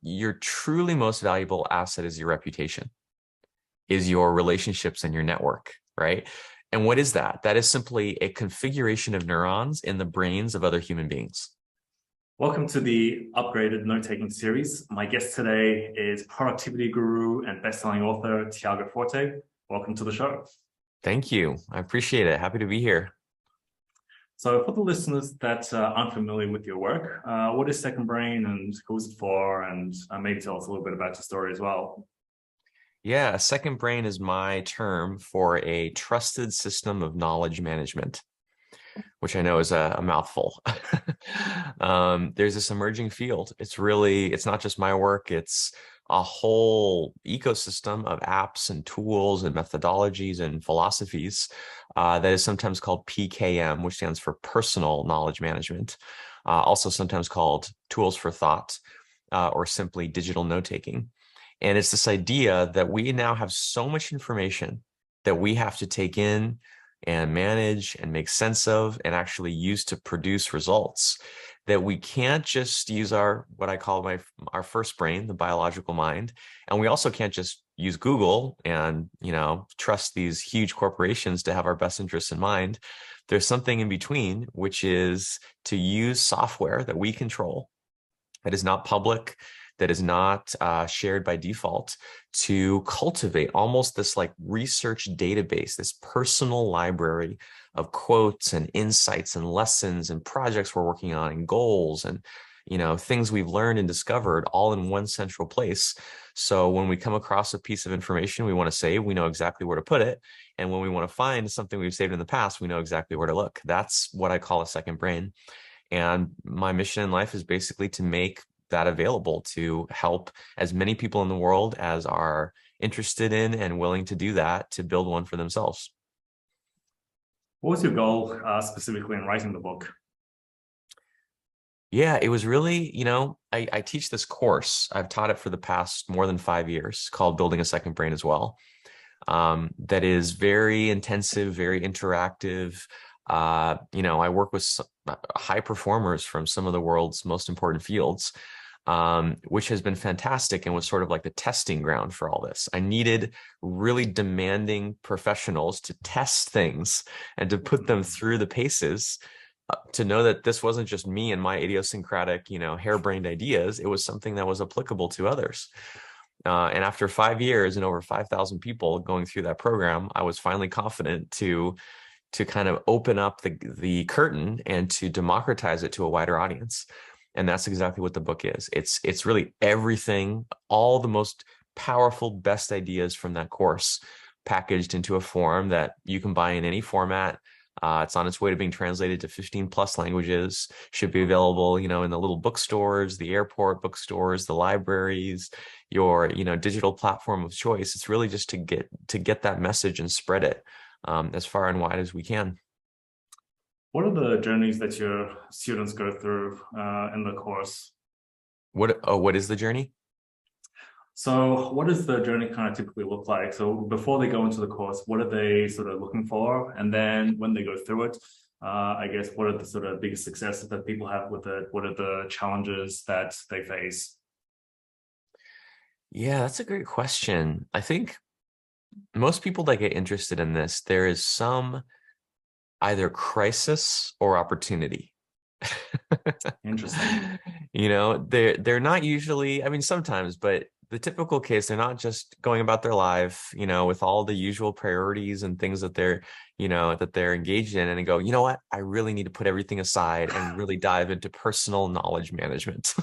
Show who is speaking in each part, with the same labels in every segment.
Speaker 1: your truly most valuable asset is your reputation, is your relationships and your network, right? And what is that? That is simply a configuration of neurons in the brains of other human beings.
Speaker 2: Welcome to the upgraded note-taking series. My guest today is productivity guru and best-selling author Tiago Forte. Welcome to the show.
Speaker 1: Thank you. I appreciate it. Happy to be here.
Speaker 2: So for the listeners that aren't familiar with your work, what is Second Brain and who's it for? And maybe tell us a little bit about your story as well.
Speaker 1: Yeah, Second Brain is my term for a trusted system of knowledge management, which I know is a mouthful. There's this emerging field. It's not just my work, it's a whole ecosystem of apps and tools and methodologies and philosophies that is sometimes called PKM, which stands for personal knowledge management, also sometimes called tools for thought, or simply digital note-taking. And it's this idea that we now have so much information that we have to take in and manage and make sense of and actually use to produce results, that we can't just use what I call our first brain, the biological mind. And we also can't just use Google and, trust these huge corporations to have our best interests in mind. There's something in between, which is to use software that we control, that is not public, that is not shared by default, to cultivate almost this like research database, this personal library of quotes and insights and lessons and projects we're working on and goals and things we've learned and discovered all in one central place. So when we come across a piece of information we want to save, we know exactly where to put it. And when we want to find something we've saved in the past, we know exactly where to look. That's what I call a second brain. And my mission in life is basically to make that available to help as many people in the world as are interested in and willing to do that, to build one for themselves.
Speaker 2: What was your goal specifically in writing the book?
Speaker 1: Yeah, it was really, I teach this course. I've taught it for the past more than 5 years, called Building a Second Brain as well. That is very intensive, very interactive. I work with high performers from some of the world's most important fields, which has been fantastic and was sort of like the testing ground for all this. I needed really demanding professionals to test things and to put them through the paces, to know that this wasn't just me and my idiosyncratic, harebrained ideas. It was something that was applicable to others. And after 5 years and over 5,000 people going through that program, I was finally confident to kind of open up the curtain and to democratize it to a wider audience. And that's exactly what the book is. It's really everything, all the most powerful, best ideas from that course packaged into a form that you can buy in any format. It's on its way to being translated to 15 plus languages, should be available, in the little bookstores, the airport bookstores, the libraries, your, digital platform of choice. It's really just to get that message and spread it as far and wide as we can.
Speaker 2: What are the journeys that your students go through in the course?
Speaker 1: What is the journey?
Speaker 2: So what does the journey kind of typically look like? So before they go into the course, what are they sort of looking for? And then when they go through it, I guess, what are the sort of biggest successes that people have with it? What are the challenges that they face?
Speaker 1: Yeah, that's a great question. I think most people that get interested in this, there is some either crisis or opportunity.
Speaker 2: Interesting.
Speaker 1: They're not usually, I mean, sometimes, but the typical case, they're not just going about their life, with all the usual priorities and things that they're engaged in, and they go, you know what, I really need to put everything aside and really dive into personal knowledge management.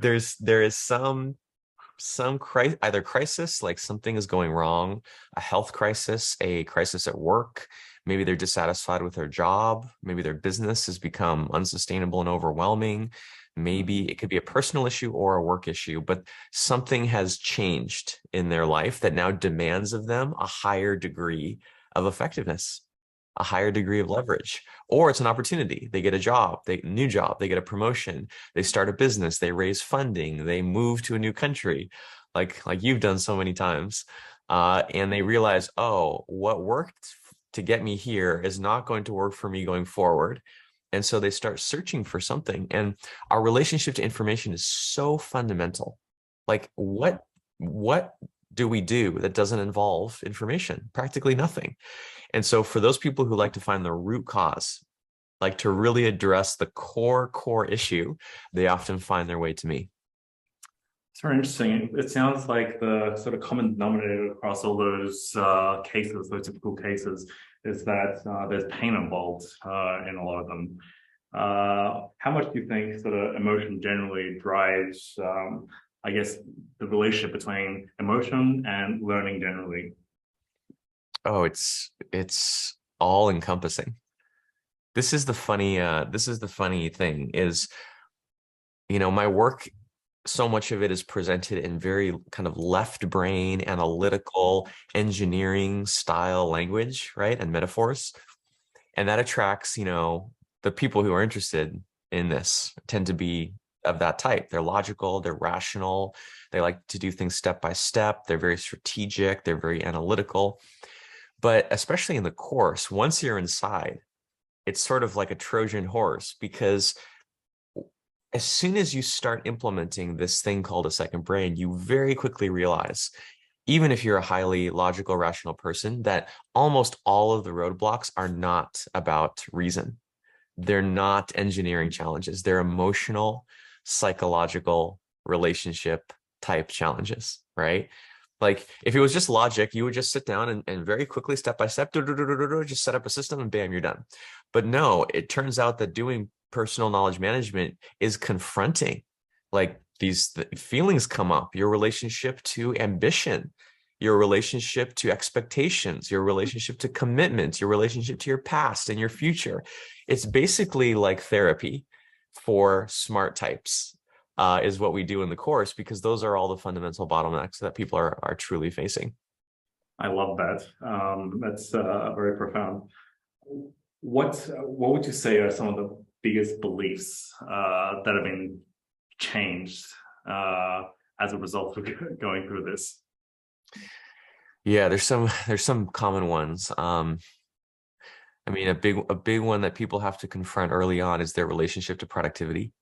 Speaker 1: There is some either crisis, like something is going wrong, a health crisis, a crisis at work. Maybe they're dissatisfied with their job. Maybe their business has become unsustainable and overwhelming. Maybe it could be a personal issue or a work issue, but something has changed in their life that now demands of them a higher degree of effectiveness, a higher degree of leverage. Or it's an opportunity. They get a job, new job, they get a promotion, they start a business, they raise funding, they move to a new country, like you've done so many times. And they realize, oh, what worked to get me here is not going to work for me going forward. And so they start searching for something. And our relationship to information is so fundamental. Like what do we do that doesn't involve information? Practically nothing. And so for those people who like to find the root cause, like to really address the core issue, they often find their way to me.
Speaker 2: It's very interesting. It sounds like the sort of common denominator across all those cases, those typical cases, is that there's pain involved in a lot of them. How much do you think sort of emotion generally drives, I guess, the relationship between emotion and learning generally?
Speaker 1: Oh, it's all encompassing. This is the funny thing is, my work, so much of it is presented in very kind of left brain, analytical, engineering style language, right? And metaphors. And that attracts, the people who are interested in this tend to be of that type. They're logical, they're rational, they like to do things step by step, they're very strategic, they're very analytical. But especially in the course, once you're inside, it's sort of like a Trojan horse, because as soon as you start implementing this thing called a second brain, you very quickly realize, even if you're a highly logical, rational person, that almost all of the roadblocks are not about reason. They're not engineering challenges. They're emotional, psychological, relationship type challenges, right? Like if it was just logic, you would just sit down and very quickly, step by step, just set up a system and bam, you're done. But no, it turns out that doing personal knowledge management is confronting, like these feelings come up, your relationship to ambition, your relationship to expectations, your relationship to commitments, your relationship to your past and your future. It's basically like therapy for smart types, is what we do in the course, because those are all the fundamental bottlenecks that people are truly facing.
Speaker 2: I love that. That's very profound. What would you say are some of the biggest beliefs that have been changed as a result of going through this?
Speaker 1: Yeah, there's some common ones. I mean, a big one that people have to confront early on is their relationship to productivity,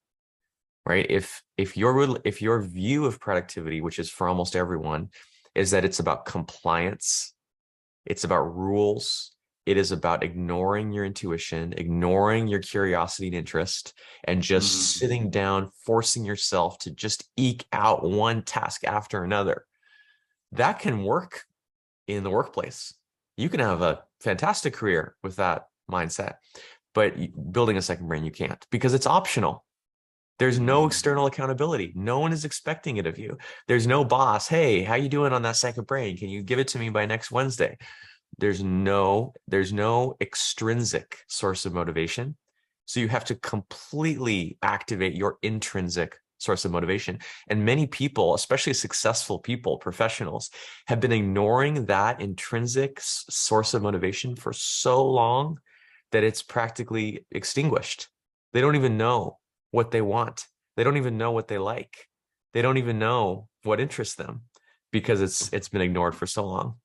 Speaker 1: right? If your view of productivity, which is for almost everyone, is that it's about compliance, it's about rules, it is about ignoring your intuition, ignoring your curiosity and interest, and just
Speaker 2: Mm.
Speaker 1: sitting down, forcing yourself to just eke out one task after another. That can work in the workplace. You can have a fantastic career with that mindset, but building a second brain, you can't, because it's optional. There's no
Speaker 2: Mm.
Speaker 1: external accountability. No one is expecting it of you. There's no boss. Hey, how you doing on that second brain? Can you give it to me by next Wednesday? There's no extrinsic source of motivation. So you have to completely activate your intrinsic source of motivation. And many people, especially successful people, professionals, have been ignoring that intrinsic source of motivation for so long that it's practically extinguished. They don't even know what they want. They don't even know what they like. They don't even know what interests them, because it's been ignored for so long.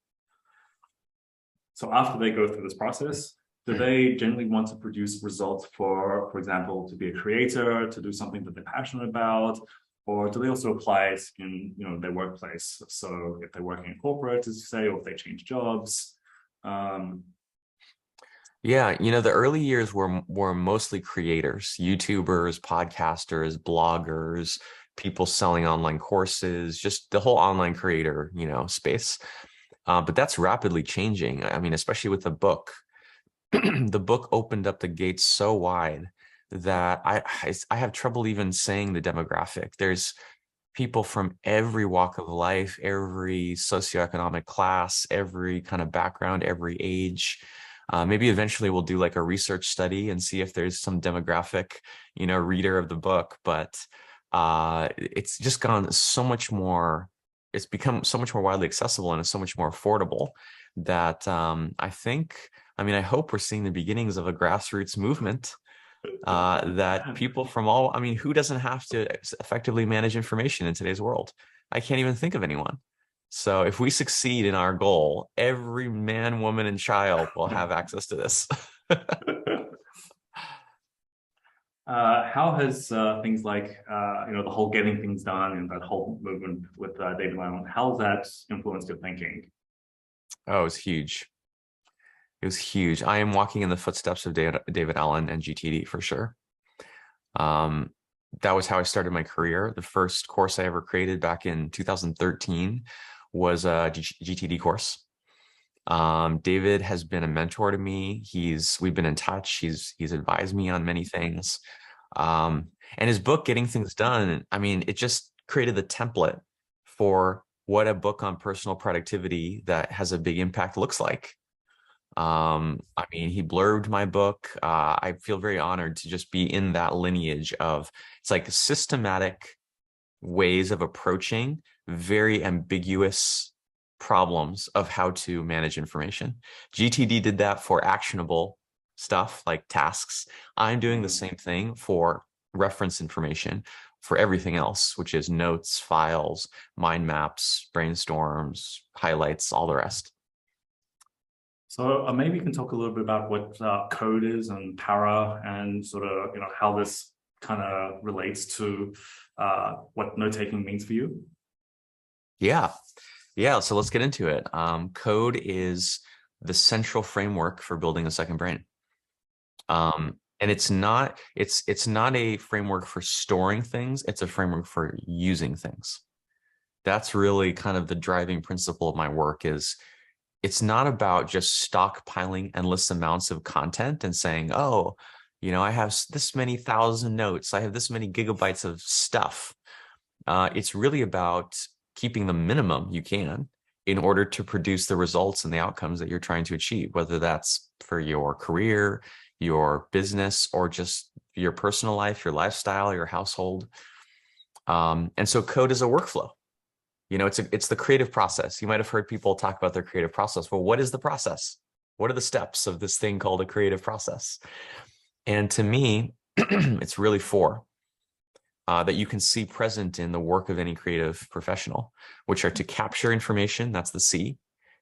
Speaker 2: So after they go through this process, do they generally want to produce results for example, to be a creator, to do something that they're passionate about, or do they also apply it in their workplace? So if they're working in corporate, as you say, or if they change jobs. Um,
Speaker 1: Yeah, the early years were mostly creators, YouTubers, podcasters, bloggers, people selling online courses, just the whole online creator, space. But that's rapidly changing. I mean, especially with the book. The book opened up the gates so wide that I have trouble even saying the demographic. There's people from every walk of life, every socioeconomic class, every kind of background, every age. Maybe eventually we'll do like a research study and see if there's some demographic, reader of the book. But it's just gone so much more. It's become so much more widely accessible and it's so much more affordable that I hope we're seeing the beginnings of a grassroots movement, that people from all, who doesn't have to effectively manage information in today's world? I can't even think of anyone. So if we succeed in our goal, every man, woman, and child will have access to this.
Speaker 2: How has things like the whole getting things done and that whole movement with David Allen, how has that influenced your thinking?
Speaker 1: Oh, it was huge. It was huge. I am walking in the footsteps of David Allen and GTD for sure. Um, that was how I started my career. The first course I ever created back in 2013 was a GTD course. David has been a mentor to me. We've been in touch. He's advised me on many things. And his book, Getting Things Done, I mean, it just created the template for what a book on personal productivity that has a big impact looks like. I mean, he blurbed my book. I feel very honored to just be in that lineage of it's like systematic ways of approaching very ambiguous problems of how to manage information. GTD did that for actionable stuff like tasks. I'm doing the
Speaker 2: Mm.
Speaker 1: same thing for reference information for everything else, which is notes, files, mind maps, brainstorms, highlights, all the rest.
Speaker 2: So maybe you can talk a little bit about what code is and para and sort of how this kind of relates to what note taking means for you.
Speaker 1: Yeah. Yeah. So let's get into it. Code is the central framework for building a second brain. And it's not a framework for storing things, it's a framework for using things. That's really kind of the driving principle of my work is it's not about just stockpiling endless amounts of content and saying, oh, I have this many thousand notes, I have this many gigabytes of stuff. It's really about keeping the minimum you can in order to produce the results and the outcomes that you're trying to achieve, whether that's for your career, your business, or just your personal life, your lifestyle, your household. And so code is a workflow. It's the creative process. You might have heard people talk about their creative process. Well, what is the process? What are the steps of this thing called a creative process? And to me, it's really four that you can see present in the work of any creative professional, which are to capture information, that's the C,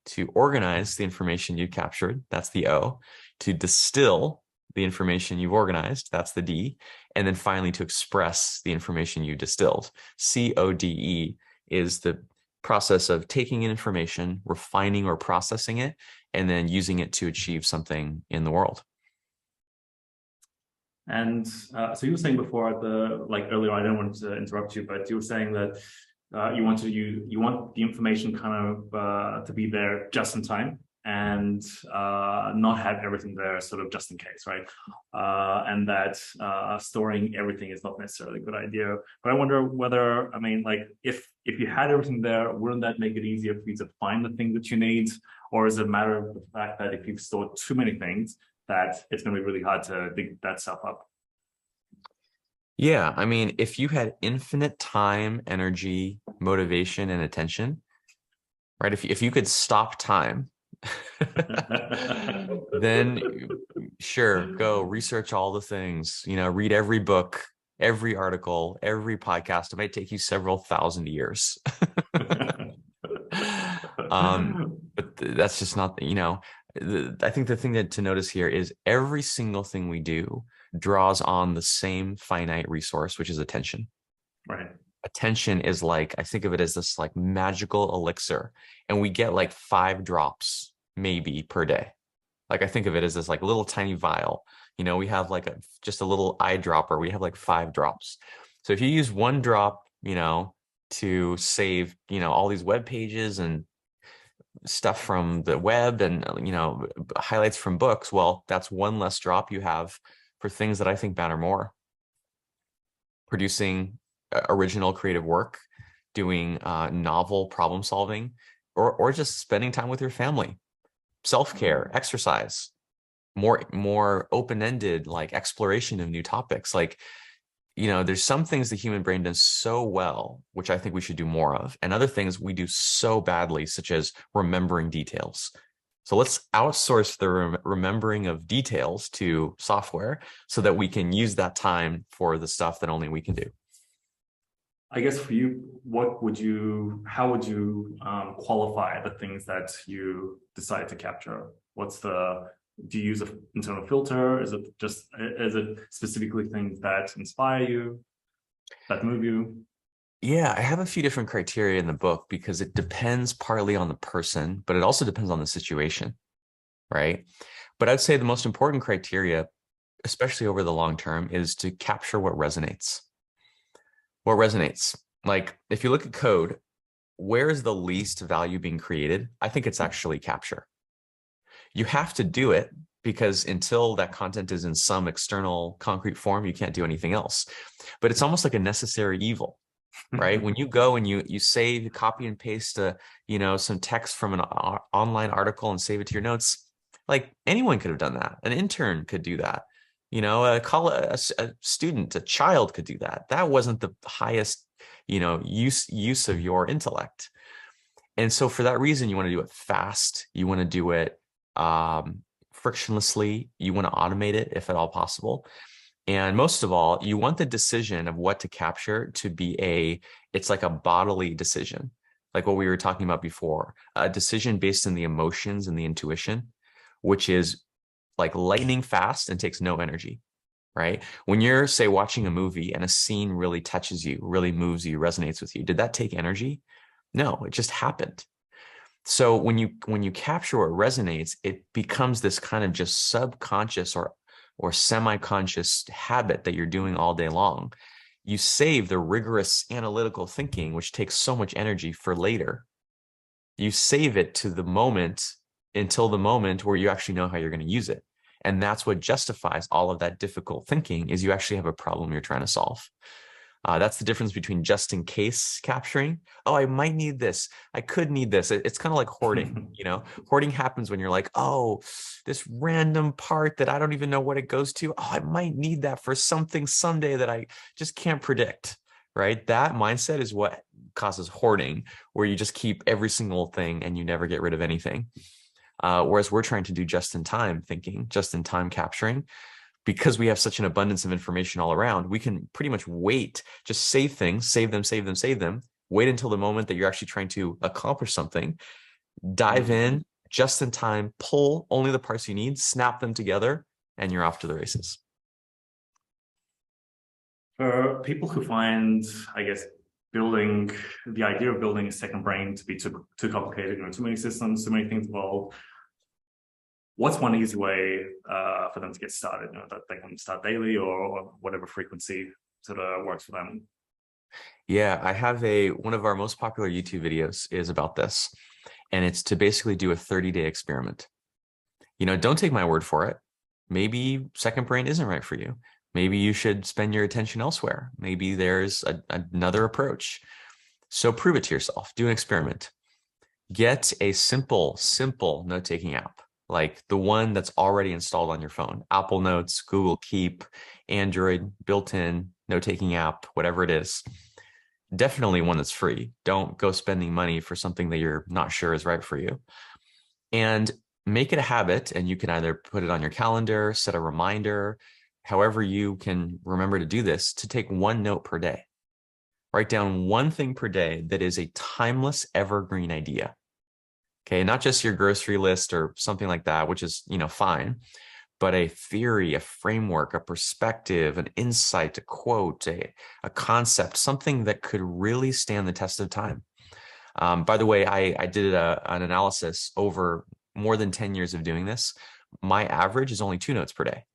Speaker 1: to organize the information you captured, that's the O, to distill the information you've organized, that's the D, and then finally to express the information you distilled. CODE is the process of taking in information, refining or processing it, and then using it to achieve something in the world.
Speaker 2: And so you were saying before like earlier, I don't want to interrupt you, but you were saying that you want the information kind of to be there just in time and not have everything there sort of just in case, right? And that storing everything is not necessarily a good idea. But I wonder whether, I mean, like if you had everything there, wouldn't that make it easier for you to find the thing that you need? Or is it a matter of the fact that if you've stored too many things, that it's going to be really hard to dig that stuff up?
Speaker 1: Yeah, I mean, if you had infinite time, energy, motivation, and attention, right? If you could stop time, then sure, go research all the things, read every book, every article, every podcast. It might take you several thousand years. But that's just not, I think the thing to notice here is every single thing we do draws on the same finite resource, which is attention.
Speaker 2: Right.
Speaker 1: Attention is like, I think of it as this like magical elixir, and we get like 5 drops maybe per day. Like I think of it as this like little tiny vial. We have like just a little eyedropper. We have like 5 drops. So if you use 1 drop, to save, all these web pages and stuff from the web and, highlights from books, well, that's one less drop you have for things that I think matter more. Producing original creative work, doing novel problem solving, or just spending time with your family, self-care, exercise, more open-ended like exploration of new topics. Like, there's some things the human brain does so well, which I think we should do more of, and other things we do so badly, such as remembering details. So let's outsource the remembering of details to software so that we can use that time for the stuff that only we can do.
Speaker 2: I guess for you, how would you qualify the things that you decide to capture? What's the Do you use an internal filter? Is it specifically things that inspire you, that move you?
Speaker 1: Yeah, I have a few different criteria in the book because it depends partly on the person, but it also depends on the situation, right? But I'd say the most important criteria, especially over the long term, is to capture what resonates. What resonates? Like if you look at code, where is the least value being created? I think it's actually capture. You have to do it because until that content is in some external concrete form, you can't do anything else. But it's almost like a necessary evil, right? When you go and you save, copy and paste some text from an online article and save it to your notes, like anyone could have done that. An intern could do that. A student, a child could do that. That wasn't the highest, use of your intellect. And so for that reason, you want to do it fast. You want to do it frictionlessly. You want to automate it if at all possible. And most of all, you want the decision of what to capture to be it's like a bodily decision, like what we were talking about before, a decision based on the emotions and the intuition, which is like lightning fast and takes no energy, right? When you're, say, watching a movie and a scene really touches you, really moves you, resonates with you, did that take energy? No, it just happened. So when you capture what resonates, it becomes this kind of just subconscious or semi-conscious habit that you're doing all day long. You save the rigorous analytical thinking, which takes so much energy, for later. You save it to the moment, until the moment where you actually know how you're going to use it. And that's what justifies all of that difficult thinking, is you actually have a problem you're trying to solve. That's the difference between just in case capturing. Oh, I might need this. I could need this. It's kind of like hoarding. Hoarding happens when you're like, oh, this random part that I don't even know what it goes to. Oh, I might need that for something someday that I just can't predict, right? That mindset is what causes hoarding, where you just keep every single thing and you never get rid of anything. Whereas we're trying to do just in time thinking, just in time capturing, because we have such an abundance of information all around, we can pretty much wait, just save things, save them, wait until the moment that you're actually trying to accomplish something, dive in just in time, pull only the parts you need, snap them together, and you're off to the races.
Speaker 2: For people who find, I guess, the idea of building a second brain to be too complicated, too many systems, too many things involved, what's one easy way for them to get started? That they can start daily or whatever frequency sort of works for them.
Speaker 1: Yeah, I have one of our most popular YouTube videos is about this, and it's to basically do a 30-day experiment. Don't take my word for it. Maybe second brain isn't right for you. Maybe you should spend your attention elsewhere. Maybe there's another approach. So prove it to yourself. Do an experiment. Get a simple note-taking app, like the one that's already installed on your phone. Apple Notes, Google Keep, Android, built-in note-taking app, whatever it is. Definitely one that's free. Don't go spending money for something that you're not sure is right for you. And make it a habit, and you can either put it on your calendar, set a reminder, however you can remember to do this, to take one note per day. Write down one thing per day that is a timeless, evergreen idea. Okay, not just your grocery list or something like that, which is, fine, but a theory, a framework, a perspective, an insight, a quote, a concept, something that could really stand the test of time. By the way, I did an analysis over more than 10 years of doing this. My average is only 2 notes per day.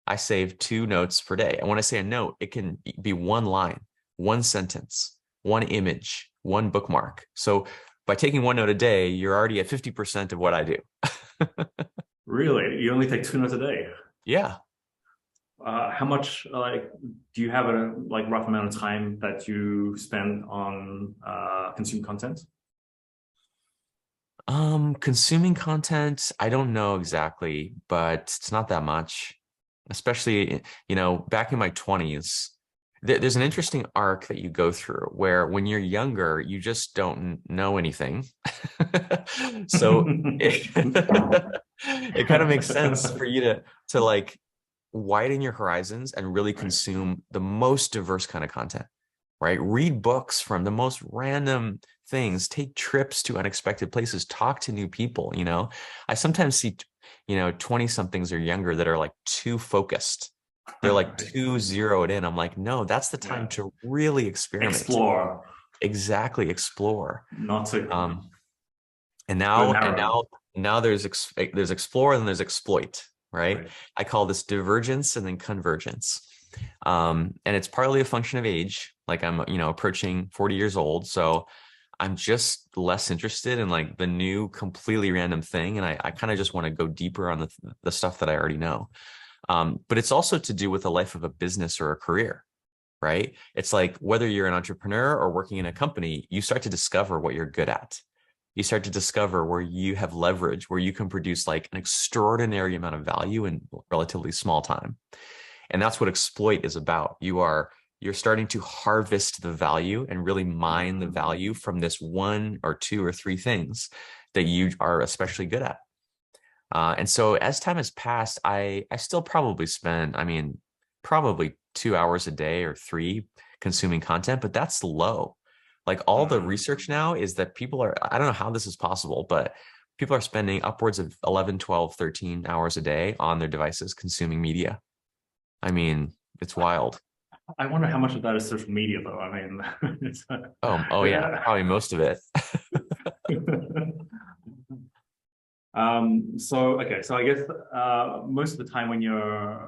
Speaker 1: I save 2 notes per day. And when I say a note, it can be one line, one sentence, one image, one bookmark. So by taking 1 note a day, you're already at 50% of what I do.
Speaker 2: Really? You only take 2 notes a day?
Speaker 1: Yeah.
Speaker 2: How much, do you have a rough amount of time that you spend on consuming content?
Speaker 1: Consuming content, I don't know exactly, but it's not that much. Especially, back in my 20s, there's an interesting arc that you go through where when you're younger, you just don't know anything. So it kind of makes sense for you to like widen your horizons and really consume the most diverse kind of content, right? Read books from the most random things, take trips to unexpected places, talk to new people, you know. I sometimes see, 20 somethings or younger that are like too focused. They're like
Speaker 2: Right.
Speaker 1: too zeroed in. I'm like, no, that's the time
Speaker 2: Yeah.
Speaker 1: to really experiment.
Speaker 2: Explore,
Speaker 1: Exactly, explore.
Speaker 2: not to
Speaker 1: Um, and
Speaker 2: go
Speaker 1: now and
Speaker 2: narrow.
Speaker 1: now now there's explore and then there's exploit, right?
Speaker 2: Right.
Speaker 1: I call this divergence and then convergence. And it's partly a function of age. Like I'm, approaching 40 years old, so I'm just less interested in like the new, completely random thing, and I kind of just want to go deeper on the stuff that I already know. But it's also to do with the life of a business or a career, right? It's like whether you're an entrepreneur or working in a company, you start to discover what you're good at. You start to discover where you have leverage, where you can produce like an extraordinary amount of value in relatively small time. And that's what exploit is about. You're starting to harvest the value and really mine the value from this one or two or three things that you are especially good at. And so as time has passed, I still probably spend, probably 2 hours a day or three consuming content, but that's low. Like all the
Speaker 2: Mm.
Speaker 1: research now is that people are, I don't know how this is possible, but people are spending upwards of 11, 12, 13 hours a day on their devices consuming media. I mean, it's wild.
Speaker 2: I wonder how much of that is social media, though. I mean,
Speaker 1: Oh yeah,
Speaker 2: yeah.
Speaker 1: probably most of it.
Speaker 2: So okay, so I guess most of the time when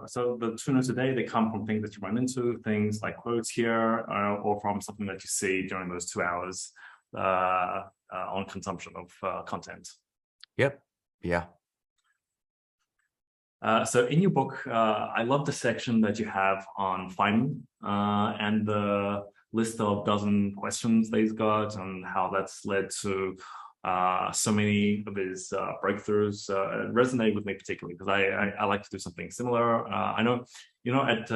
Speaker 2: so the 2 notes a day, they come from things that you run into, things like quotes here, or from something that you see during those 2 hours on consumption of content.
Speaker 1: Yep. Yeah.
Speaker 2: So in your book, I love the section that you have on Feynman and the list of dozen questions that he's got and how that's led to so many of his breakthroughs. It resonated with me particularly because I like to do something similar. I know, at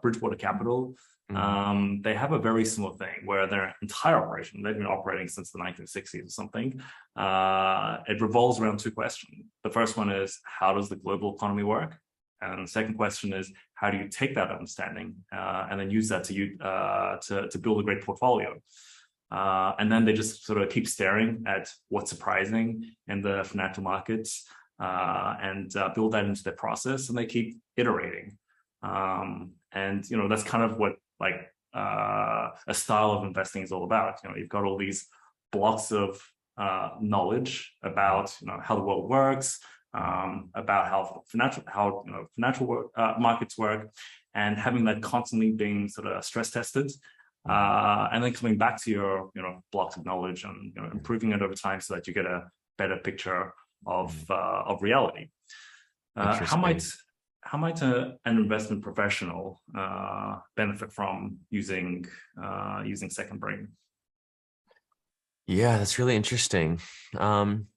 Speaker 2: Bridgewater Capital,
Speaker 1: Mhm.
Speaker 2: they have a very similar thing where their entire operation, they've been operating since the 1960s or something. It revolves around two questions. The first one is, how does the global economy work? And the second question is, how do you take that understanding and then use that to build a great portfolio? And then they just sort of keep staring at what's surprising in the financial markets and build that into their process, and they keep iterating. And that's kind of what like a style of investing is all about. You've got all these blocks of knowledge about how the world works, about how financial markets work, and having that constantly being sort of stress tested, and then coming back to your blocks of knowledge and improving it over time so that you get a better picture of reality. How
Speaker 1: Interesting.
Speaker 2: might an investment professional benefit from using second brain?
Speaker 1: Yeah, that's really interesting. Um,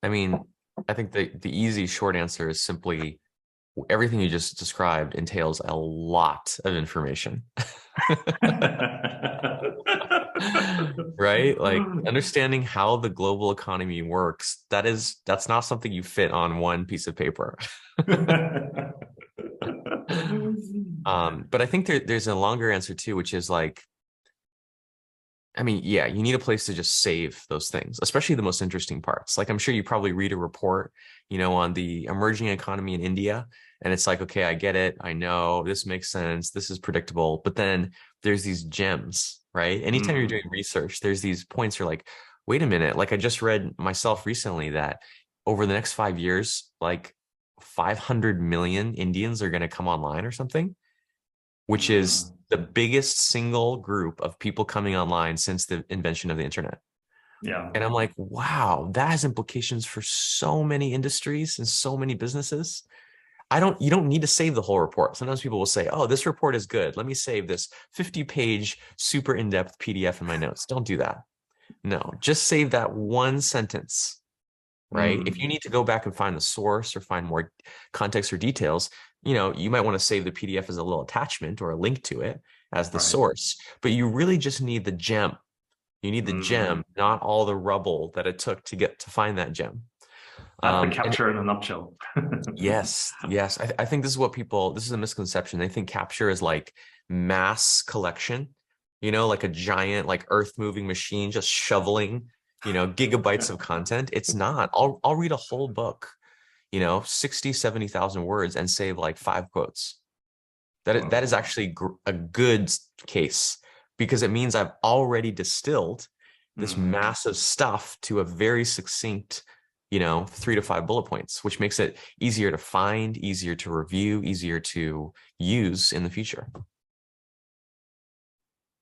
Speaker 1: I mean, I think the easy short answer is simply everything you just described entails a lot of information. Right? Like understanding how the global economy works, that's not something you fit on one piece of paper. But I think there's a longer answer too, which is like, yeah, you need a place to just save those things, especially the most interesting parts. Like I'm sure you probably read a report, on the emerging economy in India, and it's like, okay, I get it. I know this makes sense. This is predictable. But then there's these gems, right? Anytime you're doing
Speaker 2: Mm,
Speaker 1: research, there's these points you're like, wait a minute. Like I just read myself recently that over the next 5 years, like 500 million Indians are going to come online or something, which is
Speaker 2: mm,
Speaker 1: the biggest single group of people coming online since the invention of the internet.
Speaker 2: yeah.
Speaker 1: And I'm like, wow, that has implications for so many industries and so many businesses. You don't need to save the whole report. Sometimes people will say, oh, this report is good. Let me save this 50-page super in-depth PDF in my notes. Don't do that. No, just save that one sentence, right? If you
Speaker 2: Mm,
Speaker 1: need to go back and find the source or find more context or details, you might want to save the PDF as a little attachment or a link to it as the
Speaker 2: right.
Speaker 1: source, but you really just need the gem. You need the
Speaker 2: Mm.
Speaker 1: gem, not all the rubble that it took to get to find that gem.
Speaker 2: That's the
Speaker 1: And
Speaker 2: capture in a nutshell.
Speaker 1: yes, I think this is a misconception. They think capture is like mass collection, like a giant, like earth moving machine just shoveling, gigabytes of content. It's not. I'll read a whole book, 60, 70,000 words and save like 5 quotes. That is
Speaker 2: Wow.
Speaker 1: actually a good case because it means I've already distilled this
Speaker 2: Mm.
Speaker 1: massive stuff to a very succinct, 3 to 5 bullet points, which makes it easier to find, easier to review, easier to use in the future.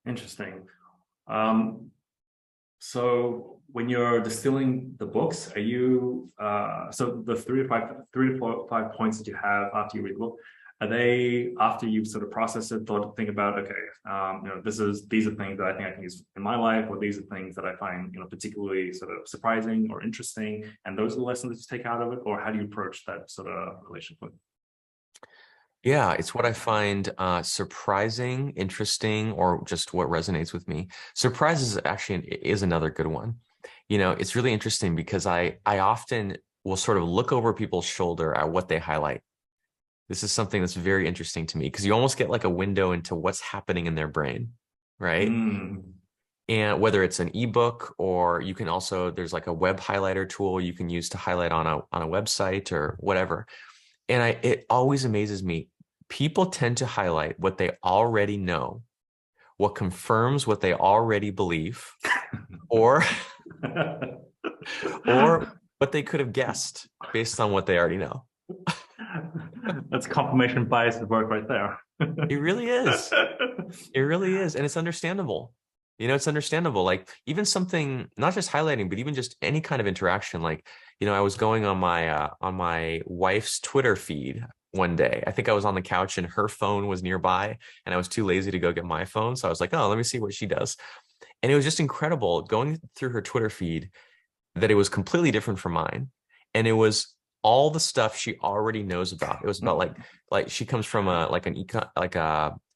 Speaker 2: Interesting. Um, so when you're distilling the books, are you so the 3 to 5 points that you have after you read the book, are they after you've sort of processed it, think about, okay, these are things that I think I can use in my life, or these are things that I find, particularly sort of surprising or interesting, and those are the lessons that you take out of it, or how do you approach that sort of relationship?
Speaker 1: Yeah, it's what I find surprising, interesting, or just what resonates with me. Surprise is another good one. It's really interesting because I often will sort of look over people's shoulder at what they highlight. This is something that's very interesting to me because you almost get like a window into what's happening in their brain, right?
Speaker 2: Mm.
Speaker 1: And whether it's an ebook or you can also, there's like a web highlighter tool you can use to highlight on a website or whatever. And it always amazes me. People tend to highlight what they already know, what confirms what they already believe, or or what they could have guessed based on what they already know.
Speaker 2: That's confirmation bias at work right there.
Speaker 1: It really is. It really is. And it's understandable. It's understandable. Like even something, not just highlighting, but even just any kind of interaction. Like, I was going on my wife's Twitter feed one day. I think I was on the couch and her phone was nearby and I was too lazy to go get my phone. So I was like, oh, let me see what she does. And it was just incredible going through her Twitter feed that it was completely different from mine. And it was all the stuff she already knows about. It was about like she comes from a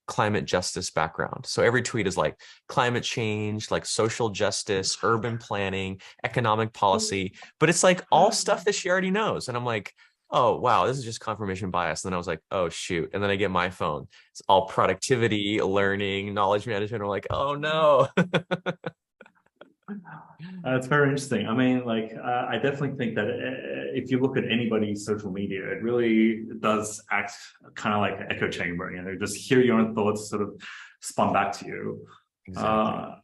Speaker 1: climate justice background. So every tweet is like climate change, like social justice, urban planning, economic policy, but it's like all stuff that she already knows. And I'm like, oh wow, this is just confirmation bias. And then I was like, oh shoot. And then I get my phone. It's all productivity, learning, knowledge management. I'm like, oh no.
Speaker 2: It's very interesting. I mean, like, I definitely think that if you look at anybody's social media, it really does act kind of like an echo chamber. Just hear your own thoughts sort of spun back to you.
Speaker 1: Exactly.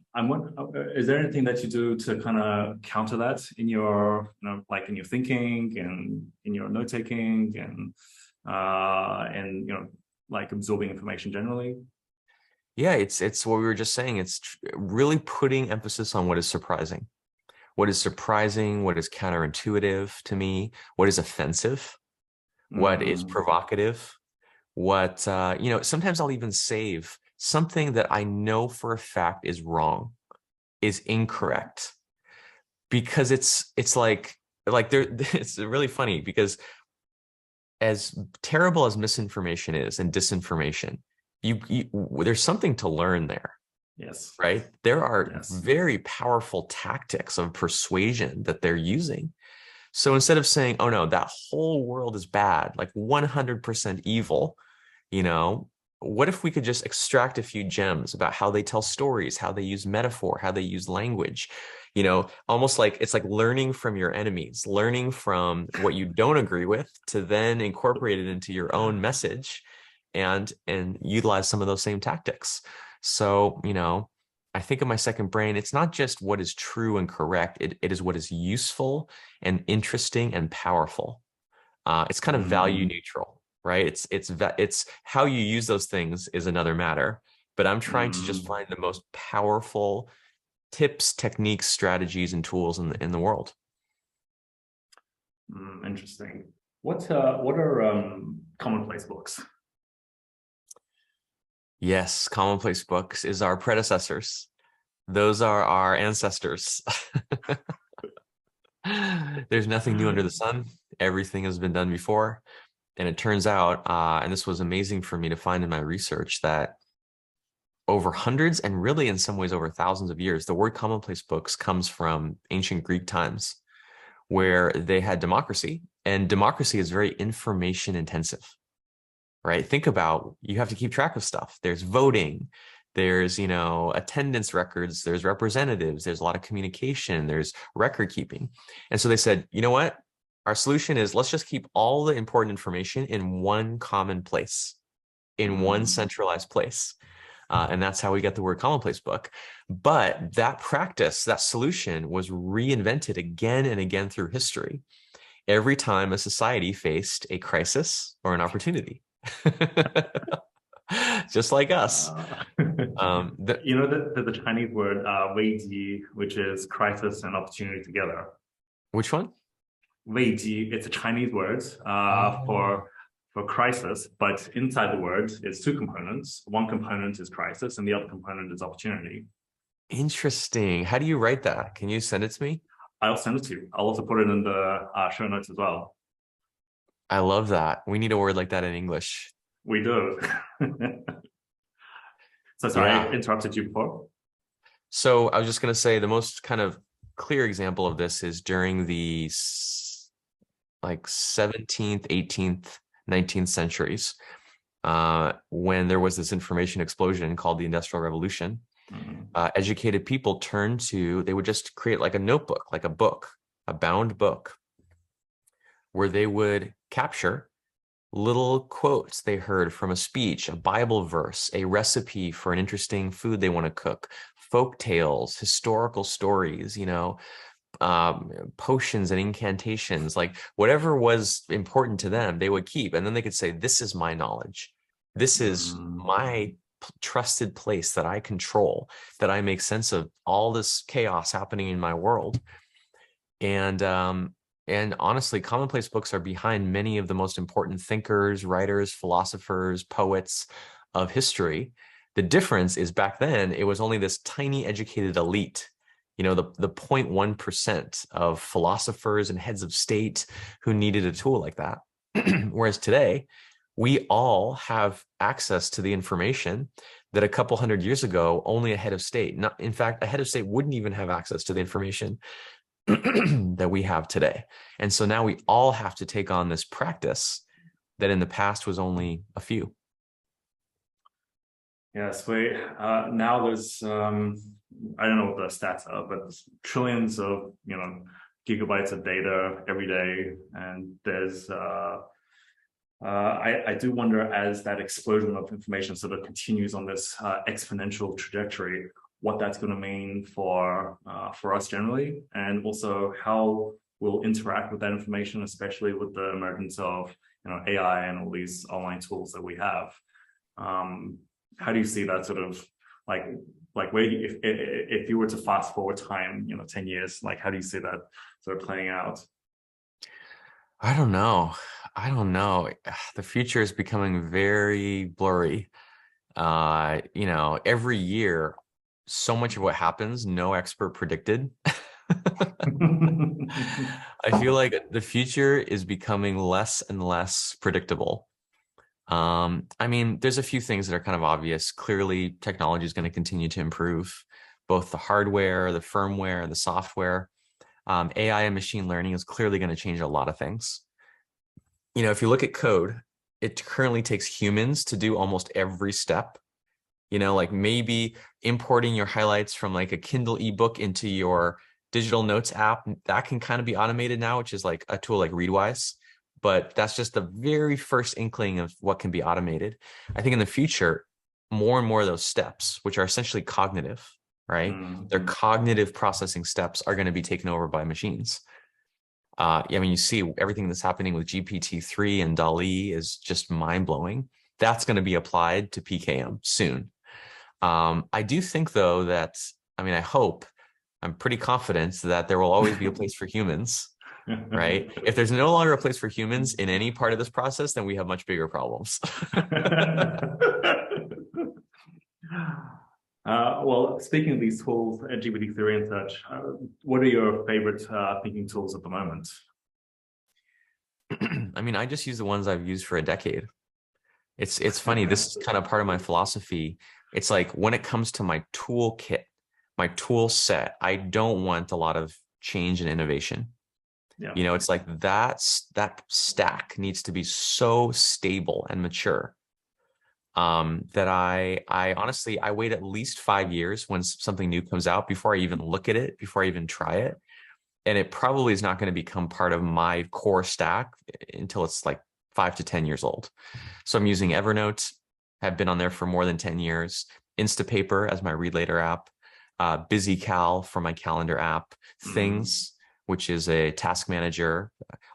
Speaker 2: Is there anything that you do to kind of counter that in your, like in your thinking and in your note taking and like absorbing information generally?
Speaker 1: Yeah, it's what we were just saying. It's really putting emphasis on what is surprising. What is surprising, what is counterintuitive to me, what is offensive, what is
Speaker 2: Mm.
Speaker 1: provocative, sometimes I'll even save something that I know for a fact is wrong, is incorrect, because it's like there it's really funny because as terrible as misinformation is and disinformation, you there's something to learn there,
Speaker 2: Yes.
Speaker 1: right? There are
Speaker 2: Yes.
Speaker 1: very powerful tactics of persuasion that they're using. So instead of saying, oh no, that whole world is bad, like 100% evil, you know, what if we could just extract a few gems about how they tell stories, how they use metaphor, how they use language, almost like it's like learning from your enemies, learning from what you don't agree with to then incorporate it into your own message and utilize some of those same tactics. So, I think of my second brain, it's not just what is true and correct, it is what is useful and interesting and powerful. It's kind of value
Speaker 2: Mm.
Speaker 1: neutral, right? It's how you use those things is another matter, but I'm trying to just
Speaker 2: Mm.
Speaker 1: find the most powerful tips, techniques, strategies, and tools in the world.
Speaker 2: Interesting. What are commonplace books?
Speaker 1: Yes, Commonplace Books is our predecessors. Those are our ancestors. There's nothing new under the sun. Everything has been done before. And it turns out, and this was amazing for me to find in my research, that over hundreds and really in some ways over thousands of years, the word commonplace books comes from ancient Greek times where they had democracy, and democracy is very information intensive, right? Think about, you have to keep track of stuff. There's voting, There's, attendance records, there's representatives, there's a lot of communication, there's record keeping. And so they said, you know what? Our solution is let's just keep all the important information in one common place, in one centralized place. And that's how we get the word Commonplace Book. But that practice, that solution was reinvented again and again through history, every time a society faced a crisis or an opportunity. Just like us.
Speaker 2: The Chinese word Wéi Jī, which is crisis and opportunity together.
Speaker 1: Which one?
Speaker 2: Wéi Jī, it's a Chinese word for crisis, but inside the word is two components. One component is crisis, and the other component is opportunity.
Speaker 1: Interesting. How do you write that? Can you send it to me?
Speaker 2: I'll send it to you. I'll also put it in the show notes as well.
Speaker 1: I love that. We need a word like that in English.
Speaker 2: We do. So sorry, I interrupted you before.
Speaker 1: So I was just going to say the most kind of clear example of this is during the 17th, 18th, 19th centuries, when there was this information explosion called the Industrial Revolution. Educated people they would just create like a notebook, like a book, a bound book, where they would capture little quotes they heard from a speech, a Bible verse, a recipe for an interesting food they want to cook, folk tales, historical stories, potions and incantations, like whatever was important to them, they would keep. And then they could say, this is my knowledge. This is my trusted place that I control, that I make sense of all this chaos happening in my world. And honestly, commonplace books are behind many of the most important thinkers, writers, philosophers, poets of history. The difference is back then, it was only this tiny educated elite, the 0.1% of philosophers and heads of state who needed a tool like that. Whereas today, we all have access to the information that a couple hundred years ago, only a head of state, in fact, a head of state wouldn't even have access to the information that we have today. And so now we all have to take on this practice that in the past was only a few.
Speaker 2: Yes, now there's I don't know what the stats are, but trillions of gigabytes of data every day, and there's I do wonder, as that explosion of information sort of continues on this exponential trajectory, what that's going to mean for us generally, and also how we'll interact with that information, especially with the emergence of AI and all these online tools that we have. How do you see that sort of like where if you were to fast forward time 10 years, like how do you see that sort of playing out?
Speaker 1: I don't know. The future is becoming very blurry. Every year, so much of what happens, no expert predicted. I feel like the future is becoming less and less predictable. There's a few things that are kind of obvious. Clearly, technology is going to continue to improve, both the hardware, the firmware, the software. AI and machine learning is clearly going to change a lot of things. If you look at code, it currently takes humans to do almost every step. Like maybe importing your highlights from like a Kindle ebook into your digital notes app, that can kind of be automated now, which is like a tool like Readwise. But that's just the very first inkling of what can be automated. I think in the future, more and more of those steps, which are essentially cognitive, right? Their cognitive processing steps are going to be taken over by machines. You see everything that's happening with GPT-3 and DALL-E is just mind-blowing. That's going to be applied to PKM soon. I do think, though, that, I'm pretty confident that there will always be a place for humans, right? If there's no longer a place for humans in any part of this process, then we have much bigger problems.
Speaker 2: Well, speaking of these tools, GPT-3 and such, what are your favorite thinking tools at the moment?
Speaker 1: I just use the ones I've used for a decade. It's funny, this is kind of part of my philosophy. It's like when it comes to my toolkit, my tool set, I don't want a lot of change and innovation.
Speaker 2: Yeah.
Speaker 1: It's like that stack needs to be so stable and mature. that I honestly, I wait at least 5 years when something new comes out before I even look at it, before I even try it. And it probably is not going to become part of my core stack until it's like 5 to 10 years old. So I'm using Evernote, have been on there for more than 10 years, Instapaper as my read later app, BusyCal for my calendar app, Things, which is a task manager.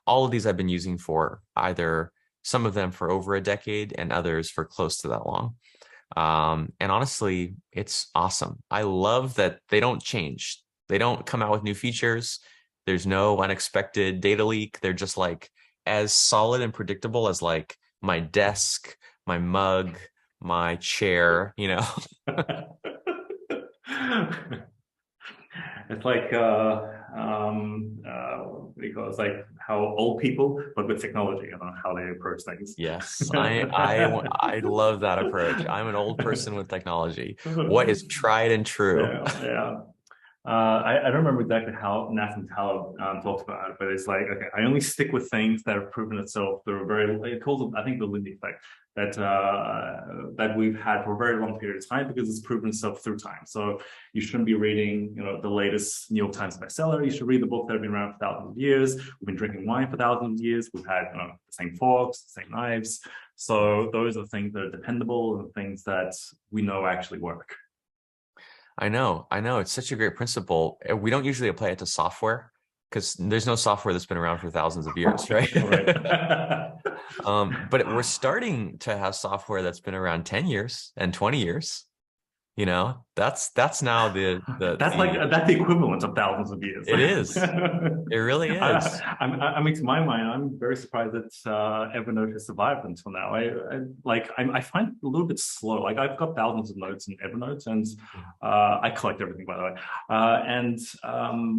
Speaker 1: All of these I've been using for either some of them for over a decade and others for close to that long. And honestly, it's awesome. I love that they don't change. They don't come out with new features. There's no unexpected data leak. They're just like as solid and predictable as like my desk, my mug, my chair, you know.
Speaker 2: It's like what do you call it? It's like how old people, but with technology, I don't know how they approach things.
Speaker 1: Yes, I love that approach. I'm an old person with technology. What is tried and true?
Speaker 2: Yeah, yeah. I don't remember exactly how Nathan Taleb talks about it, but it's like, okay, I only stick with things that have proven itself through a very, it calls it, I think, the Lindy effect, that we've had for a very long period of time because it's proven itself through time. So you shouldn't be reading, the latest New York Times bestseller. You should read the book that have been around for thousands of years. We've been drinking wine for thousands of years. We've had the same forks, the same knives. So those are things that are dependable and things that we know actually work.
Speaker 1: I know. It's such a great principle. We don't usually apply it to software because there's no software that's been around for thousands of years, right?
Speaker 2: Right.
Speaker 1: But we're starting to have software that's been around 10 years and 20 years. That's now
Speaker 2: That's the equivalent of thousands of years.
Speaker 1: It is. It really is.
Speaker 2: I mean, to my mind, I'm very surprised that Evernote has survived until now. I find it a little bit slow. Like I've got thousands of notes in Evernote, and I collect everything, by the way.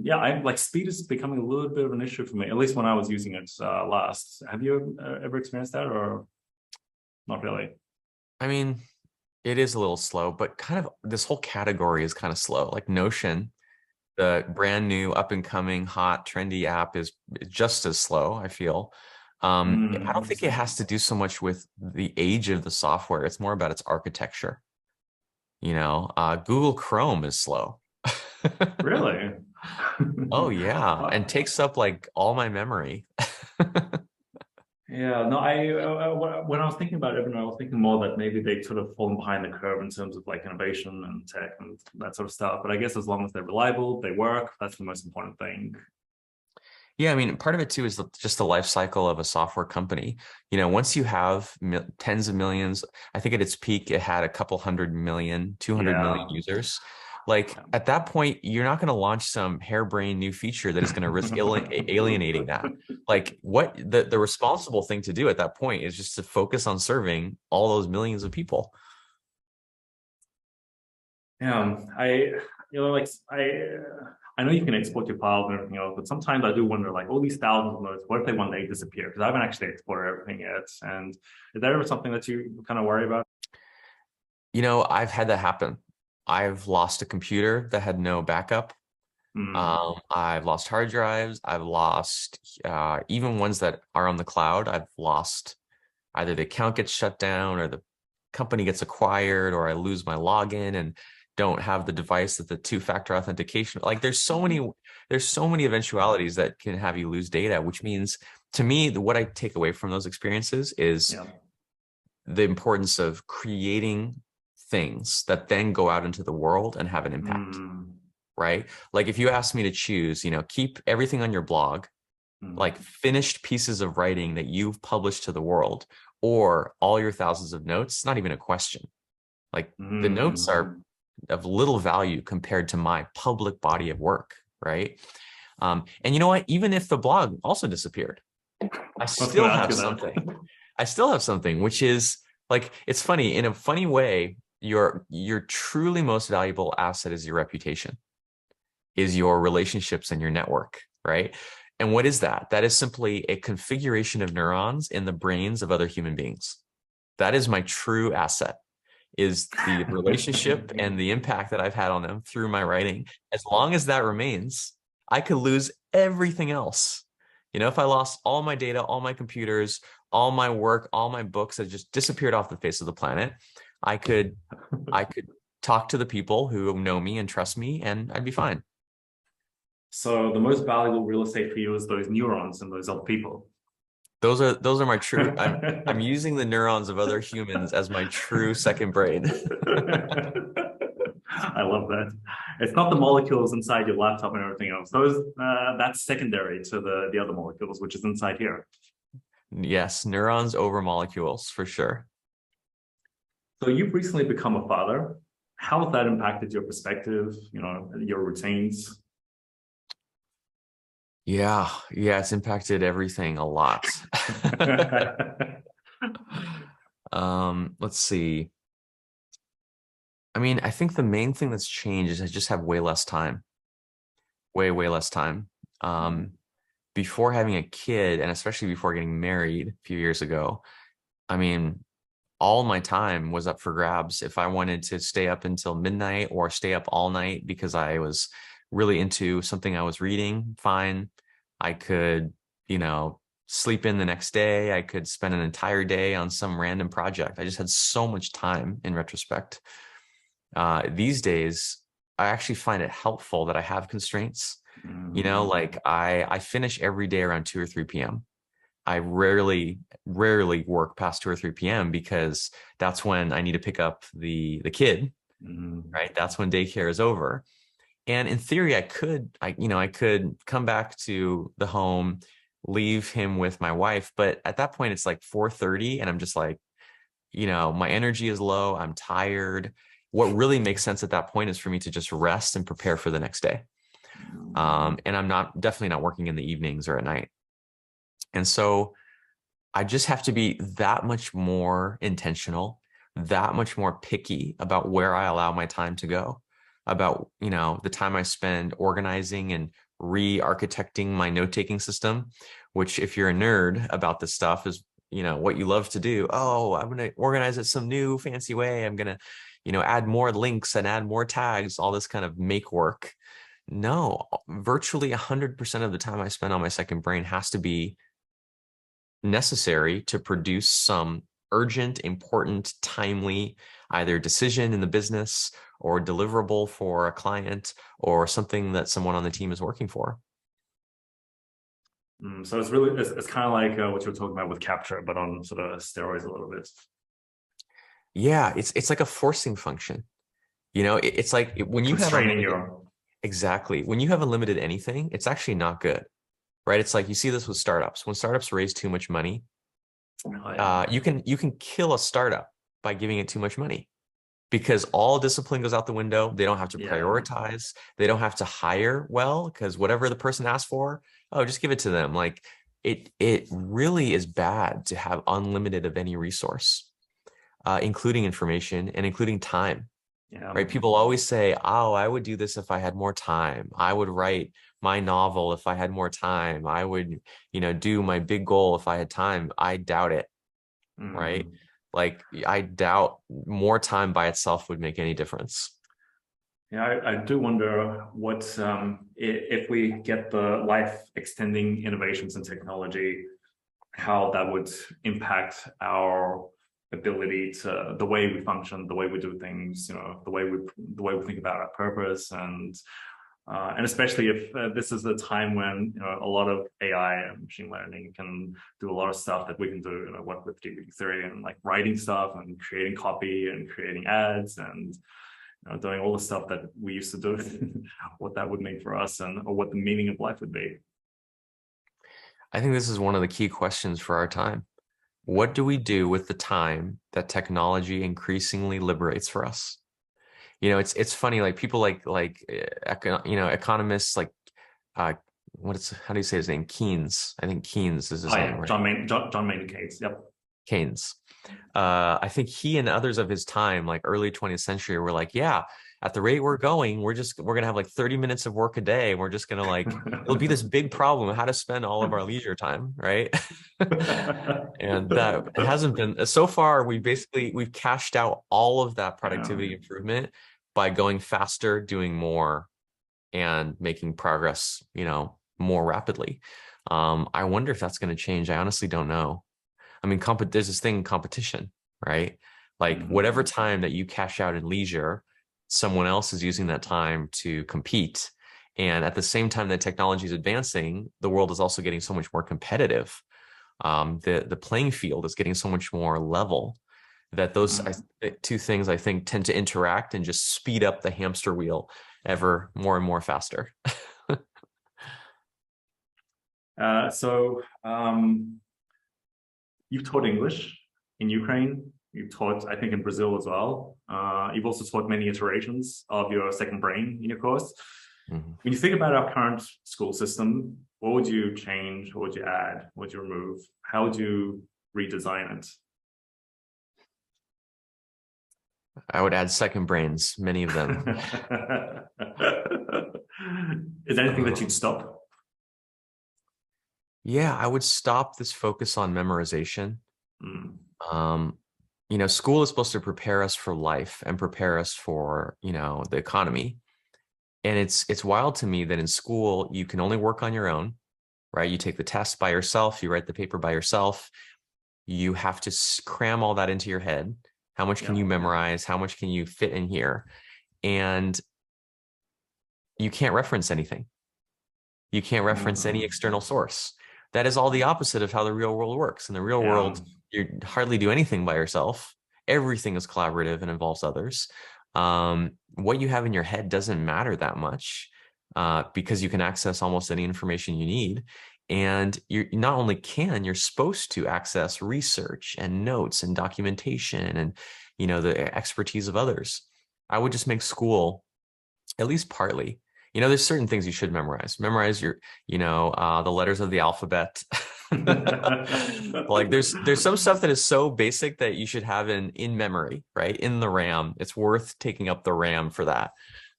Speaker 2: Yeah, I'm like speed is becoming a little bit of an issue for me. At least when I was using it last. Have you ever experienced that, or not really?
Speaker 1: I mean, it is a little slow, but kind of this whole category is kind of slow. Like Notion, the brand new, up and coming, hot, trendy app is just as slow, I feel. I don't think it has to do so much with the age of the software. It's more about its architecture. Google Chrome is slow.
Speaker 2: Really?
Speaker 1: Oh yeah, and takes up like all my memory.
Speaker 2: Yeah, no, when I was thinking about Evernote, I was thinking more that maybe they sort of fallen behind the curve in terms of like innovation and tech and that sort of stuff. But I guess as long as they're reliable, they work, that's the most important thing.
Speaker 1: Yeah, I mean, part of it too is just the life cycle of a software company. Once you have tens of millions, I think at its peak, it had a couple 100 million, 200 million
Speaker 2: Yeah.
Speaker 1: users. Like at that point, you're not going to launch some harebrained new feature that is going to risk alienating that. Like what the responsible thing to do at that point is just to focus on serving all those millions of people.
Speaker 2: Yeah, I know you can export your files and everything else, but sometimes I do wonder, like, all these thousands of notes, what if they one day disappear? Because I haven't actually exported everything yet. And is that ever something that you kind of worry about?
Speaker 1: I've had that happen. I've lost a computer that had no backup. I've lost hard drives. I've lost even ones that are on the cloud. I've lost either the account gets shut down or the company gets acquired, or I lose my login and don't have the device that the two-factor authentication. Like there's so many eventualities that can have you lose data, which means to me, what I take away from those experiences is the importance of creating things that then go out into the world and have an impact, right? Like if you ask me to choose, keep everything on your blog, like finished pieces of writing that you've published to the world, or all your thousands of notes, it's not even a question. Like the notes are of little value compared to my public body of work, right? And you know what? Even if the blog also disappeared, I still have something. I still have something, which is like, it's funny, in a funny way, your truly most valuable asset is your reputation, is your relationships and your network, right? And what is that? That is simply a configuration of neurons in the brains of other human beings. That is my true asset, is the relationship and the impact that I've had on them through my writing. As long as that remains, I could lose everything else. If I lost all my data, all my computers, all my work, all my books had just disappeared off the face of the planet. I could I could talk to the people who know me and trust me, and I'd be fine.
Speaker 2: So the most valuable real estate for you is those neurons and those other people.
Speaker 1: Those are my true. I'm using the neurons of other humans as my true second brain.
Speaker 2: I love that. It's not the molecules inside your laptop and everything else. Those that's secondary to the other molecules, which is inside here.
Speaker 1: Yes, neurons over molecules for sure.
Speaker 2: So you've recently become a father. How has that impacted your perspective, your routines?
Speaker 1: Yeah, it's impacted everything a lot. Let's see. I mean, I think the main thing that's changed is I just have way less time. Way less time. Before having a kid, and especially before getting married a few years ago, I mean, all my time was up for grabs. If I wanted to stay up until midnight or stay up all night because I was really into something I was reading, fine. I could, sleep in the next day. I could spend an entire day on some random project. I just had so much time in retrospect. These days, I actually find it helpful that I have constraints. Like I finish every day around 2 or 3 p.m. I rarely work past 2 or 3 p.m. because that's when I need to pick up the kid, right? That's when daycare is over. And in theory, I could come back to the home, leave him with my wife, but at that point it's like 4:30 and I'm just like, my energy is low, I'm tired. What really makes sense at that point is for me to just rest and prepare for the next day. And I'm definitely not working in the evenings or at night. And so I just have to be that much more intentional, that much more picky about where I allow my time to go, about, the time I spend organizing and re-architecting my note-taking system, which if you're a nerd about this stuff is, what you love to do. Oh, I'm going to organize it some new fancy way. I'm going to, add more links and add more tags, all this kind of make work. No, virtually 100% of the time I spend on my second brain has to be necessary to produce some urgent, important, timely, either decision in the business or deliverable for a client or something that someone on the team is working for.
Speaker 2: So it's kind of like what you were talking about with capture, but on sort of steroids a little bit.
Speaker 1: Yeah, it's like a forcing function. It's like when you have exactly when you have a limited anything, it's actually not good, right? It's like you see this with startups. When startups raise too much money, you can kill a startup by giving it too much money because all discipline goes out the window. They don't have to prioritize. They don't have to hire well because whatever the person asks for, oh, just give it to them. Like it really is bad to have unlimited of any resource, including information and including time.
Speaker 2: Yeah.
Speaker 1: Right. People always say, oh, I would do this if I had more time. I would write my novel if I had more time. I would, do my big goal if I had time. I doubt it. Right. Like I doubt more time by itself would make any difference.
Speaker 2: Yeah, I do wonder what if we get the life extending innovations in technology, how that would impact our ability to the way we function, the way we do things, the way we think about our purpose, and especially if this is a time when a lot of AI and machine learning can do a lot of stuff that we can do, work with GPT-3 and like writing stuff and creating copy and creating ads and doing all the stuff that we used to do, what that would mean for us or what the meaning of life would be.
Speaker 1: I think this is one of the key questions for our time. What do we do with the time that technology increasingly liberates for us? It's funny, like people economists like how do you say his name? Keynes. I think Keynes is his name, right?
Speaker 2: John Maynard Keynes. Yep.
Speaker 1: Keynes. I think he and others of his time, like early 20th century, were like, yeah, at the rate we're going, we're gonna have like 30 minutes of work a day. We're just gonna it'll be this big problem how to spend all of our leisure time, right? And that it hasn't been so far. We've cashed out all of that productivity improvement by going faster, doing more, and making progress, more rapidly. I wonder if that's going to change. I honestly don't know. I mean, there's this thing, competition, right? Like whatever time that you cash out in leisure, someone else is using that time to compete. And at the same time that technology is advancing, the world is also getting so much more competitive. The playing field is getting so much more level that those two things, I think, tend to interact and just speed up the hamster wheel ever more and more faster.
Speaker 2: You've taught English in Ukraine. You've taught, I think, in Brazil as well. You've also taught many iterations of your second brain in your course.
Speaker 1: Mhm.
Speaker 2: When you think about our current school system, what would you change? What would you add? What would you remove? How would you redesign it?
Speaker 1: I would add second brains, many of them.
Speaker 2: Is there anything that you'd stop?
Speaker 1: Yeah, I would stop this focus on memorization.
Speaker 2: Mm.
Speaker 1: School is supposed to prepare us for life and prepare us for, the economy. And it's wild to me that in school, you can only work on your own, right? You take the test by yourself, you write the paper by yourself. You have to cram all that into your head. How much can you memorize? How much can you fit in here? And you can't reference anything. You can't reference any external source. That is all the opposite of how the real world works. In the real world, you hardly do anything by yourself. Everything is collaborative and involves others. What you have in your head doesn't matter that much because you can access almost any information you need. And you not only you're supposed to access research and notes and documentation and, the expertise of others. I would just make school, at least partly, there's certain things you should memorize. Memorize your, the letters of the alphabet. Like there's some stuff that is so basic that you should have in memory, right? In the RAM. It's worth taking up the RAM for that.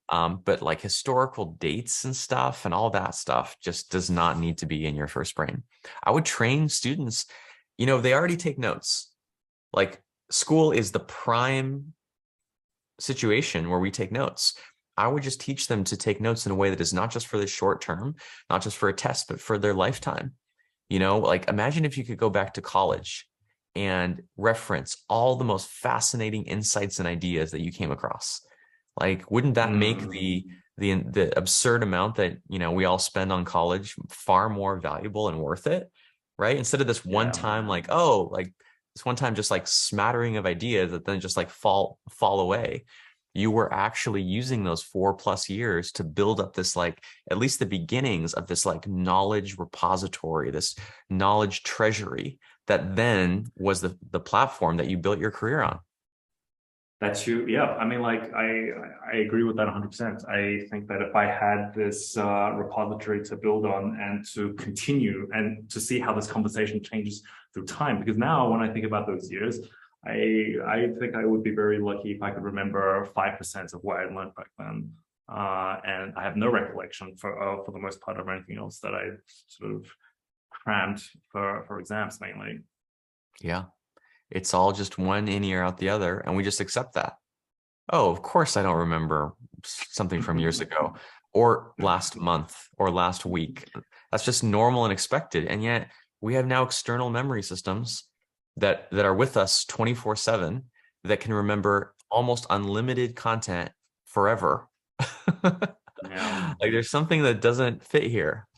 Speaker 1: But like historical dates and stuff and all that stuff just does not need to be in your first brain. I would train students, they already take notes. Like school is the prime situation where we take notes. I would just teach them to take notes in a way that is not just for the short term, not just for a test, but for their lifetime. Like imagine if you could go back to college and reference all the most fascinating insights and ideas that you came across. Like, wouldn't that make the absurd amount that, we all spend on college far more valuable and worth it, right? Instead of this one time, like, oh, like this one time just like smattering of ideas that then just like fall away. You were actually using those 4+ years to build up this, like, at least the beginnings of this like knowledge repository, this knowledge treasury that then was the platform that you built your career on.
Speaker 2: That's true. Yeah. I mean, like, I agree with that 100%. I think that if I had this repository to build on and to continue and to see how this conversation changes through time, because now when I think about those years, I think I would be very lucky if I could remember 5% of what I learned back then. And I have no recollection for the most part of anything else that I sort of crammed for exams mainly.
Speaker 1: Yeah. It's all just one in ear out the other, and we just accept that. Oh, of course I don't remember something from years ago or last month or last week. That's just normal and expected. And yet we have now external memory systems that are with us 24/7 that can remember almost unlimited content forever.
Speaker 2: Yeah.
Speaker 1: Like there's something that doesn't fit here.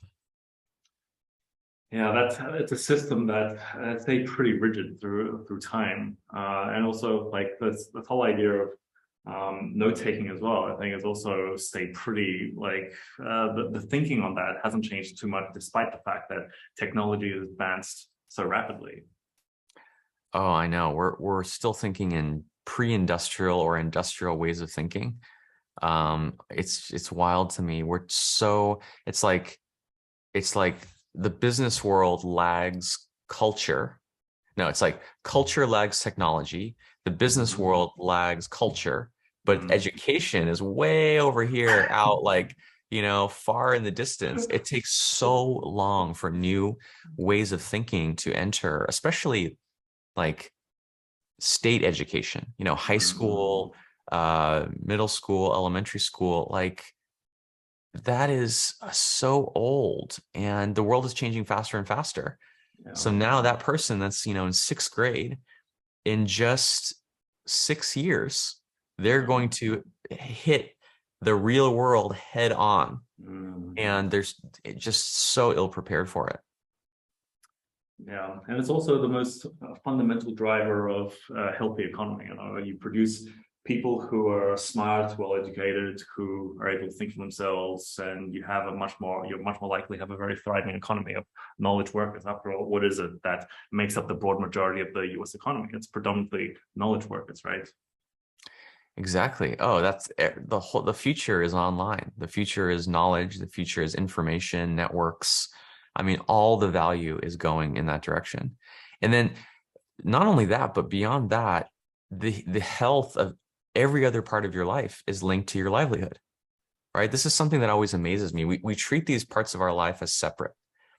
Speaker 2: Yeah, it's a system that stayed pretty rigid through time, and also like this whole idea of note taking as well. I think it's also stayed pretty like the thinking on that hasn't changed too much, despite the fact that technology has advanced so rapidly.
Speaker 1: Oh, I know. We're still thinking in pre-industrial or industrial ways of thinking. It's wild to me. It's like the business world lags culture. No, it's like culture lags technology. The business world lags culture, but education is way over here out like, far in the distance. It takes so long for new ways of thinking to enter, especially like state education, high school, middle school, elementary school, like that is so old and the world is changing faster and faster. So
Speaker 2: Yeah.
Speaker 1: now that person that's, in sixth grade, in just 6 years, they're going to hit the real world head on.
Speaker 2: Mm.
Speaker 1: And there's just so ill prepared for it.
Speaker 2: Yeah, and it's also the most fundamental driver of a healthy economy. You produce people who are smart, well-educated, who are able to think for themselves, and you're much more likely to have a very thriving economy of knowledge workers. After all, what is it that makes up the broad majority of the US economy? It's predominantly knowledge workers, right?
Speaker 1: Exactly. Oh, that's the future is online. The future is knowledge. The future is information, networks. I mean, all the value is going in that direction. And then not only that, but beyond that, the health of every other part of your life is linked to your livelihood, right? This is something that always amazes me. We treat these parts of our life as separate,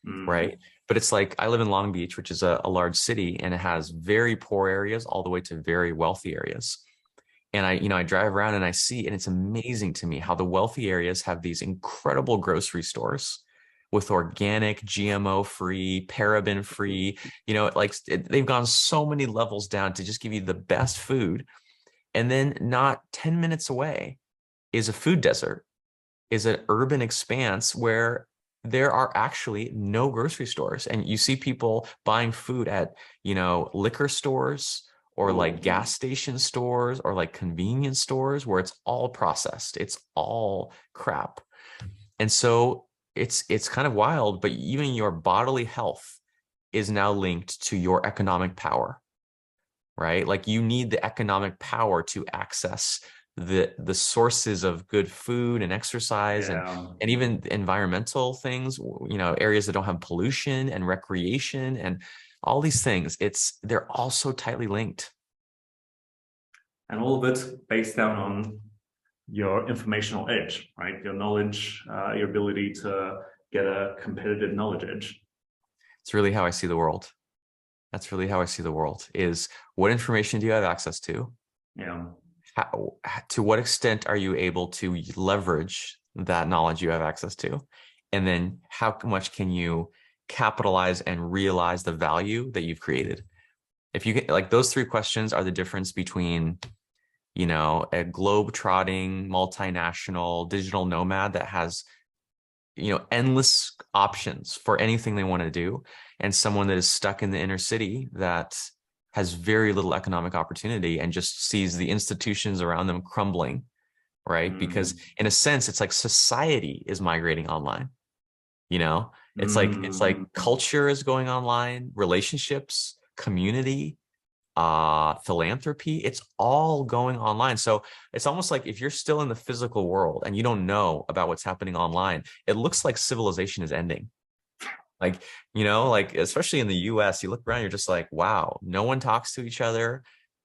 Speaker 2: Mm.
Speaker 1: right? But it's like I live in Long Beach, which is a large city, and it has very poor areas all the way to very wealthy areas. And I drive around and I see, and it's amazing to me how the wealthy areas have these incredible grocery stores with organic, GMO free, paraben free, they've gone so many levels down to just give you the best food. And then not 10 minutes away is a food desert, is an urban expanse where there are actually no grocery stores. And you see people buying food at, liquor stores or like
Speaker 2: Oh,
Speaker 1: gas station stores or like convenience stores where it's all processed. It's all crap. And so it's kind of wild, but even your bodily health is now linked to your economic power, right? Like you need the economic power to access the sources of good food and exercise
Speaker 2: yeah.
Speaker 1: and even environmental things, areas that don't have pollution and recreation and all these things. They're all so tightly linked.
Speaker 2: And all of it based down on your informational edge, right? Your knowledge, your ability to get a competitive knowledge edge.
Speaker 1: It's really how I see the world. That's really how I see the world is what information do you have access to?
Speaker 2: Yeah.
Speaker 1: To what extent are you able to leverage that knowledge you have access to? And then how much can you capitalize and realize the value that you've created? If you get like those three questions are the difference between, a globe-trotting, multinational digital nomad that has, endless options for anything they want to do, and someone that is stuck in the inner city that has very little economic opportunity and just sees the institutions around them crumbling, right? Because
Speaker 2: Mm.
Speaker 1: in a sense, it's like society is migrating online, you know? It's like
Speaker 2: Mm.
Speaker 1: culture is going online, relationships, community, philanthropy, it's all going online. So it's almost like if you're still in the physical world and you don't know about what's happening online, it looks like civilization is ending. Like, like especially in the US, you look around, you're just like, wow, no one talks to each other.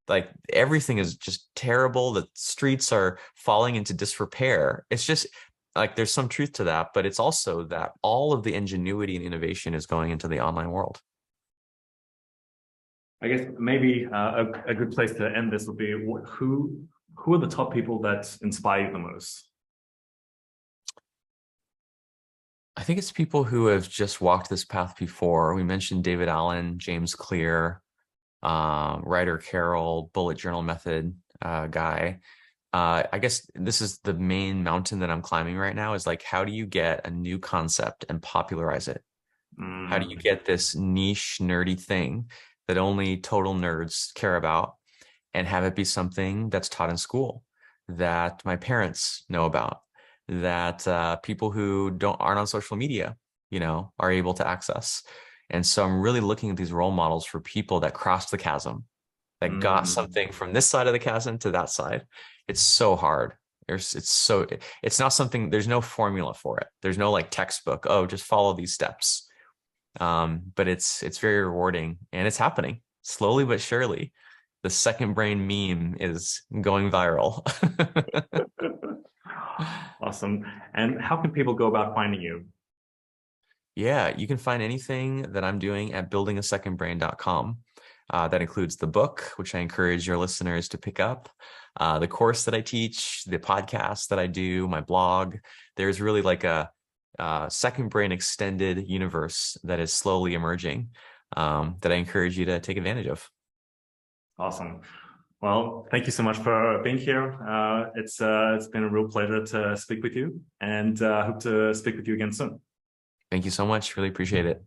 Speaker 1: Like everything is just terrible. The streets are falling into disrepair. It's just like there's some truth to that, but it's also that all of the ingenuity and innovation is going into the online world.
Speaker 2: I guess maybe a good place to end this would be who are the top people that inspire you the most?
Speaker 1: I think it's people who have just walked this path before. We mentioned David Allen, James Clear, Ryder Carroll, bullet journal method guy. I guess this is the main mountain that I'm climbing right now is like, how do you get a new concept and popularize it? How do you
Speaker 2: Mm.
Speaker 1: get this niche, nerdy thing that only total nerds care about and have it be something that's taught in school that my parents know about, that people who aren't on social media, are able to access. And so I'm really looking at these role models for people that crossed the chasm, that got
Speaker 2: Mm.
Speaker 1: something from this side of the chasm to that side. It's so hard. It's not something, there's no formula for it. There's no like textbook, oh, just follow these steps. But it's very rewarding and it's happening slowly but surely. The second brain meme is going viral.
Speaker 2: Awesome. And how can people go about finding you?
Speaker 1: Yeah, you can find anything that I'm doing at buildingasecondbrain.com. That includes the book, which I encourage your listeners to pick up, the course that I teach, the podcast that I do, my blog. There's really like a second brain extended universe that is slowly emerging. that I encourage you to take advantage of.
Speaker 2: Awesome. Well, thank you so much for being here. It's been a real pleasure to speak with you, and hope to speak with you again soon.
Speaker 1: Thank you so much. Really appreciate it.